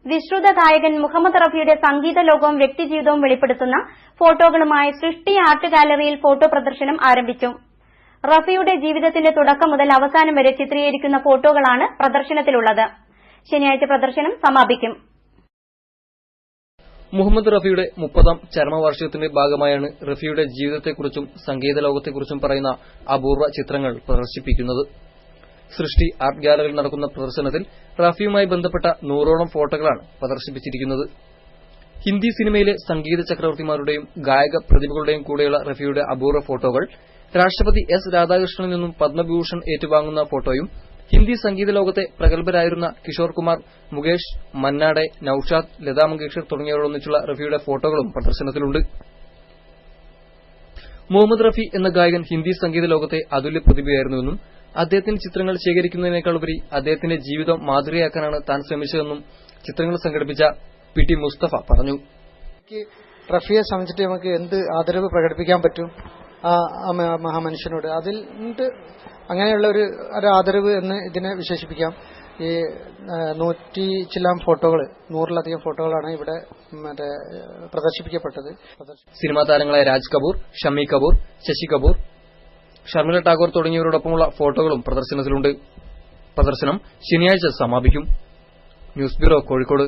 വിശ്രുത ഗായകൻ മുഹമ്മദ് റഫിയുടെ സംഗീത ലോകവും വ്യക്തിജീവിതവും വെളിപ്പെടുത്തുന്ന ഫോട്ടോകളുമായി സൃഷ്ടി ആർട്ട് ഗാലറിയിൽ ഫോട്ടോ പ്രദർശനം ആരംഭിച്ചു. റഫിയുടെ ജീവിതത്തിന്റെ തുടക്കം മുതൽ അവസാനം വരെ ചിത്രീകരിക്കുന്ന ഫോട്ടോകളാണ് പ്രദർശനത്തിലുള്ളത്. ശനിയാഴ്ച പ്രദർശനം സമാപിക്കും. മുഹമ്മദ് റഫിയുടെ 30ാം ചരമവാർഷികത്തിന്റെ ഭാഗമായാണ് റഫിയുടെ ജീവിതത്തെക്കുറിച്ചും സംഗീത ലോകത്തെക്കുറിച്ചും പറയുന്ന അപൂർവ ചിത്രങ്ങൾ പ്രദർശിപ്പിക്കുന്നത്. സൃഷ്ടി ആർട്ട് ഗാലറിയിൽ നടക്കുന്ന പ്രദർശനത്തിൽ റഫിയുമായി ബന്ധപ്പെട്ട 100ഓളം ഫോട്ടോകളാണ് പ്രദർശിപ്പിച്ചിരിക്കുന്നത്. ഹിന്ദി സിനിമയിലെ സംഗീത ചക്രവർത്തിമാരുടെയും ഗായക പ്രതിഭകളുടെയും കൂടെയുള്ള റഫിയുടെ അപൂർവ ഫോട്ടോകൾ, രാഷ്ട്രപതി എസ് രാധാകൃഷ്ണനിൽ നിന്നും പത്മഭൂഷൺ ഏറ്റുവാങ്ങുന്ന ഫോട്ടോയും, ഹിന്ദി സംഗീത ലോകത്തെ പ്രഗത്ഭരായിരുന്ന കിഷോർ കുമാർ, മുകേഷ്, മന്നാഡെ, നൌഷാദ്, ലതാ മങ്കേഷ്കർ തുടങ്ങിയവരൊന്നിച്ചുള്ള റഫിയുടെ ഫോട്ടോകളും പ്രദർശനത്തിലുണ്ട്. മുഹമ്മദ് റഫി എന്ന ഗായകൻ ഹിന്ദി സംഗീത ലോകത്തെ അതുല്യ പ്രതിഭയായിരുന്നുവെന്നും അദ്ദേഹത്തിന്റെ ചിത്രങ്ങൾ ശേഖരിക്കുന്നതിനേക്കാളുപരി അദ്ദേഹത്തിന്റെ ജീവിതം മാതൃകയാക്കാനാണ് താൻ ശ്രമിച്ചതെന്നും ചിത്രങ്ങൾ സംഘടിപ്പിച്ച പി.ടി. മുസ്തഫ പറഞ്ഞു. റഫിയെ സംബന്ധിച്ചിട്ട് നമുക്ക് എന്ത് ആദരവ് പ്രകടിപ്പിക്കാൻ പറ്റും ആ മഹാമനുഷ്യനോട്. അതിൽ അങ്ങനെയുള്ള ഒരു ആദരവ് എന്ന് ഇതിനെ വിശേഷിപ്പിക്കാം. ഈ 100 ചില്ലാൻ ഫോട്ടോകൾ, 100ലധികം ഫോട്ടോകളാണ് ഇവിടെ പ്രദർശിപ്പിക്കപ്പെട്ടത്. സിനിമാ താരങ്ങളായ രാജ് കപൂർ, ഷമ്മി കപൂർ, ശശി കപൂർ, ഷർമിള ടാഗോർ തുടങ്ങിയവരോടൊപ്പമുള്ള ഫോട്ടോകളും പ്രദർശനത്തിലുണ്ട്. പ്രദർശനം ശനിയാഴ്ച സമാപിക്കും. News bureau, Kozhikode.